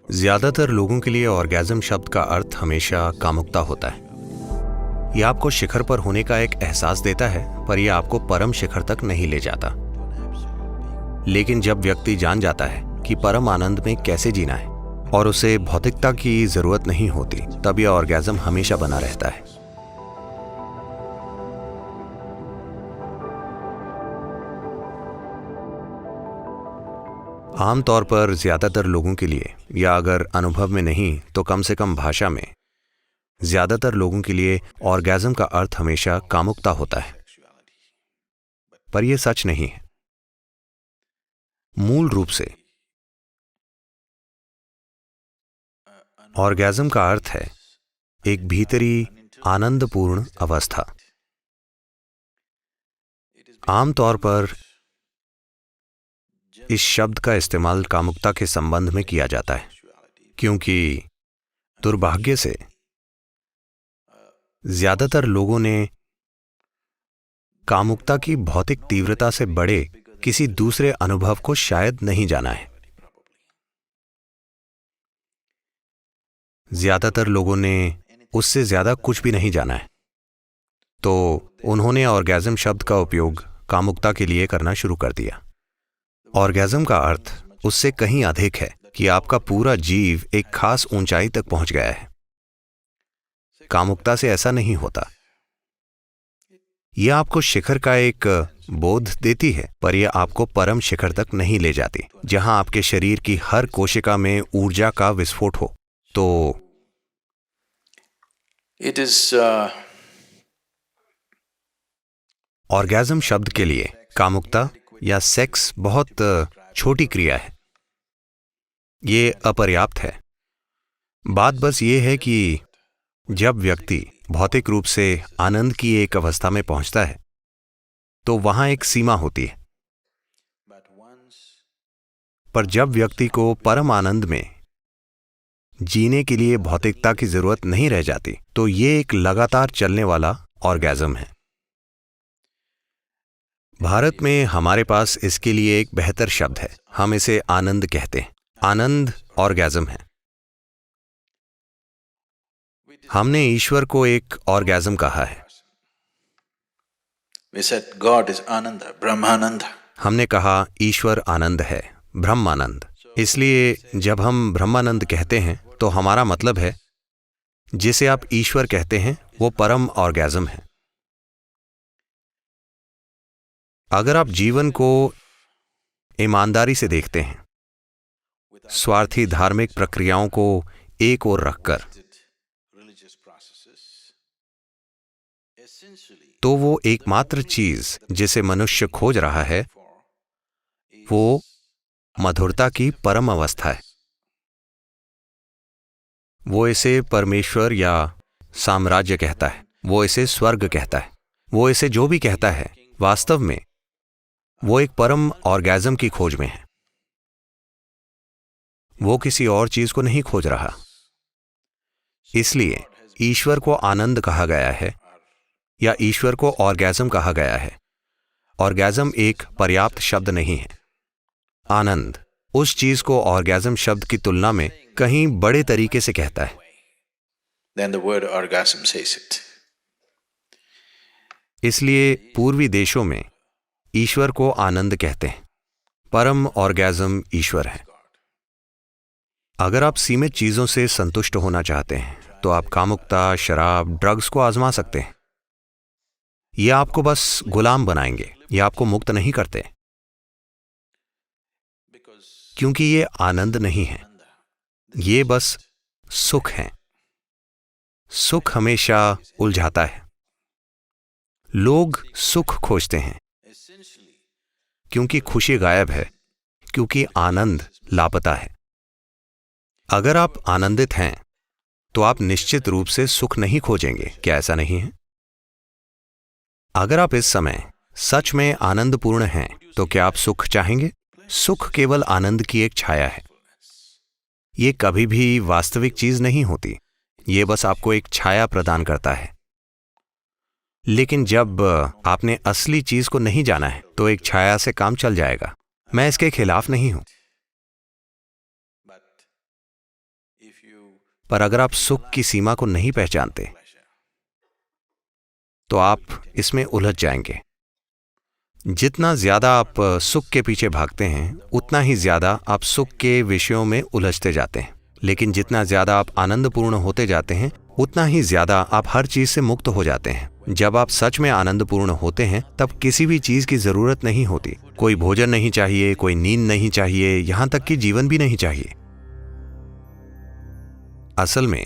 ज्यादातर लोगों के लिए ऑर्गेज्म शब्द का अर्थ हमेशा कामुकता होता है। यह आपको शिखर पर होने का एक एहसास देता है, पर यह आपको परम शिखर तक नहीं ले जाता। लेकिन जब व्यक्ति जान जाता है कि परम आनंद में कैसे जीना है और उसे भौतिकता की जरूरत नहीं होती, तब यह ऑर्गेज्म हमेशा बना रहता है। आमतौर पर ज्यादातर लोगों के लिए, या अगर अनुभव में नहीं तो कम से कम भाषा में, ज्यादातर लोगों के लिए ऑर्गेज्म का अर्थ हमेशा कामुकता होता है। पर यह सच नहीं है। मूल रूप से ऑर्गेज्म का अर्थ है एक भीतरी आनंदपूर्ण अवस्था। आमतौर पर इस शब्द का इस्तेमाल कामुकता के संबंध में किया जाता है, क्योंकि दुर्भाग्य से ज्यादातर लोगों ने कामुकता की भौतिक तीव्रता से बड़े किसी दूसरे अनुभव को शायद नहीं जाना है। ज्यादातर लोगों ने उससे ज्यादा कुछ भी नहीं जाना है, तो उन्होंने ऑर्गेज्म शब्द का उपयोग कामुकता के लिए करना शुरू कर दिया। ऑर्गेज्म का अर्थ उससे कहीं अधिक है कि आपका पूरा जीव एक खास ऊंचाई तक पहुंच गया है। कामुकता से ऐसा नहीं होता। यह आपको शिखर का एक बोध देती है, पर यह आपको परम शिखर तक नहीं ले जाती, जहां आपके शरीर की हर कोशिका में ऊर्जा का विस्फोट हो। तो ऑर्गेज्म शब्द के लिए कामुकता या सेक्स बहुत छोटी क्रिया है। ये अपर्याप्त है। बात बस ये है कि जब व्यक्ति भौतिक रूप से आनंद की एक अवस्था में पहुंचता है, तो वहां एक सीमा होती है। पर जब व्यक्ति को परम आनंद में जीने के लिए भौतिकता की जरूरत नहीं रह जाती, तो ये एक लगातार चलने वाला ऑर्गेज्म है। भारत में हमारे पास इसके लिए एक बेहतर शब्द है। हम इसे आनंद कहते हैं। आनंद ऑर्गेज्म है। हमने ईश्वर को एक ऑर्गेज्म कहा है। God is Ananda, Brahmananda. हमने कहा ईश्वर आनंद है, ब्रह्मानंद। इसलिए जब हम ब्रह्मानंद कहते हैं तो हमारा मतलब है जिसे आप ईश्वर कहते हैं वो परम ऑर्गेज्म है। अगर आप जीवन को ईमानदारी से देखते हैं, स्वार्थी धार्मिक प्रक्रियाओं को एक ओर रखकर, तो वो एकमात्र चीज जिसे मनुष्य खोज रहा है वो मधुरता की परम अवस्था है। वो इसे परमेश्वर या साम्राज्य कहता है, वो इसे स्वर्ग कहता है, वो इसे जो भी कहता है, वास्तव में वो एक परम ऑर्गेज्म की खोज में है। वो किसी और चीज को नहीं खोज रहा। इसलिए ईश्वर को आनंद कहा गया है, या ईश्वर को ऑर्गेज्म कहा गया है। ऑर्गेज्म एक पर्याप्त शब्द नहीं है। आनंद उस चीज को ऑर्गेज्म शब्द की तुलना में कहीं बड़े तरीके से कहता है। Then the word orgasm says it. इसलिए पूर्वी देशों में ईश्वर को आनंद कहते हैं। परम ऑर्गेज्म ईश्वर है। अगर आप सीमित चीजों से संतुष्ट होना चाहते हैं तो आप कामुकता, शराब, ड्रग्स को आजमा सकते हैं। ये आपको बस गुलाम बनाएंगे, ये आपको मुक्त नहीं करते, क्योंकि ये आनंद नहीं है, ये बस सुख है। सुख हमेशा उलझाता है। लोग सुख खोजते हैं क्योंकि खुशी गायब है, क्योंकि आनंद लापता है। अगर आप आनंदित हैं तो आप निश्चित रूप से सुख नहीं खोजेंगे। क्या ऐसा नहीं है? अगर आप इस समय सच में आनंदपूर्ण हैं तो क्या आप सुख चाहेंगे? सुख केवल आनंद की एक छाया है। यह कभी भी वास्तविक चीज नहीं होती। यह बस आपको एक छाया प्रदान करता है। लेकिन जब आपने असली चीज को नहीं जाना है तो एक छाया से काम चल जाएगा। मैं इसके खिलाफ नहीं हूं। पर अगर आप सुख की सीमा को नहीं पहचानते तो आप इसमें उलझ जाएंगे। जितना ज्यादा आप सुख के पीछे भागते हैं उतना ही ज्यादा आप सुख के विषयों में उलझते जाते हैं, लेकिन जितना ज्यादा आप आनंदपूर्ण होते जाते हैं उतना ही ज्यादा आप हर चीज से मुक्त हो जाते हैं। जब आप सच में आनंदपूर्ण होते हैं तब किसी भी चीज की जरूरत नहीं होती। कोई भोजन नहीं चाहिए, कोई नींद नहीं चाहिए, यहां तक कि जीवन भी नहीं चाहिए। असल में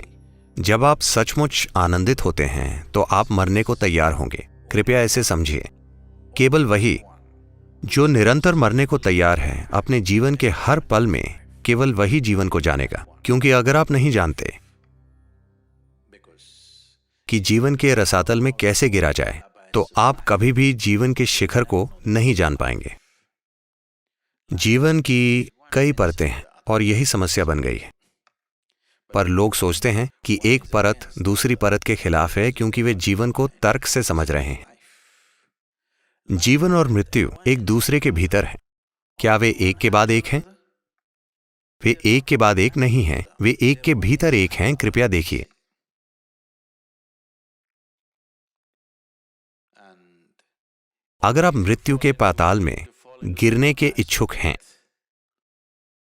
जब आप सचमुच आनंदित होते हैं तो आप मरने को तैयार होंगे। कृपया ऐसे समझिए, केवल वही जो निरंतर मरने को तैयार है अपने जीवन के हर पल में केवल वही जीवन को जानेगा। क्योंकि अगर आप नहीं जानते कि जीवन के रसातल में कैसे गिरा जाए तो आप कभी भी जीवन के शिखर को नहीं जान पाएंगे। जीवन की कई परतें हैं और यही समस्या बन गई है। पर लोग सोचते हैं कि एक परत दूसरी परत के खिलाफ है क्योंकि वे जीवन को तर्क से समझ रहे हैं। जीवन और मृत्यु एक दूसरे के भीतर है। क्या वे एक के बाद एक हैं? वे एक के बाद एक नहीं हैं, वे एक के भीतर एक हैं। कृपया देखिए, अगर आप मृत्यु के पाताल में गिरने के इच्छुक हैं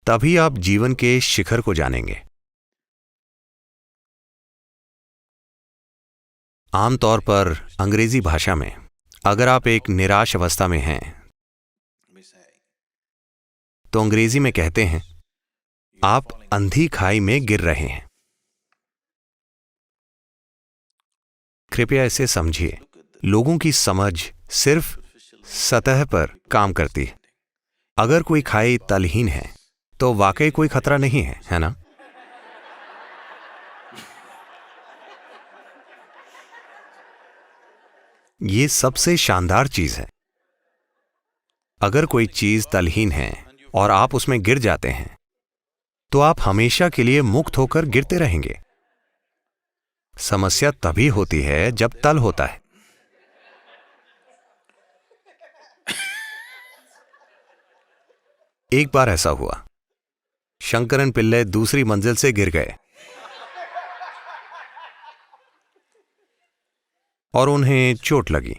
तभी आप जीवन के शिखर को जानेंगे। आमतौर पर अंग्रेजी भाषा में अगर आप एक निराश अवस्था में हैं तो अंग्रेजी में कहते हैं आप अंधी खाई में गिर रहे हैं। कृपया इसे समझिए, लोगों की समझ सिर्फ सतह पर काम करती है। अगर कोई खाई तलहीन है तो वाकई कोई खतरा नहीं है, है ना? ये सबसे शानदार चीज है। अगर कोई चीज तलहीन है और आप उसमें गिर जाते हैं तो आप हमेशा के लिए मुक्त होकर गिरते रहेंगे। समस्या तभी होती है जब तल होता है। एक बार ऐसा हुआ, शंकरन पिल्ले दूसरी मंजिल से गिर गए और उन्हें चोट लगी।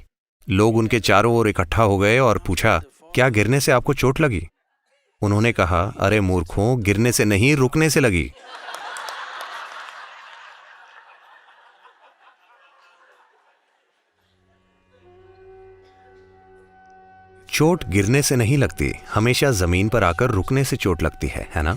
लोग उनके चारों ओर इकट्ठा हो गए और पूछा, क्या गिरने से आपको चोट लगी? उन्होंने कहा, अरे मूर्खों, गिरने से नहीं, रुकने से लगी। चोट गिरने से नहीं लगती, हमेशा जमीन पर आकर रुकने से चोट लगती है ना?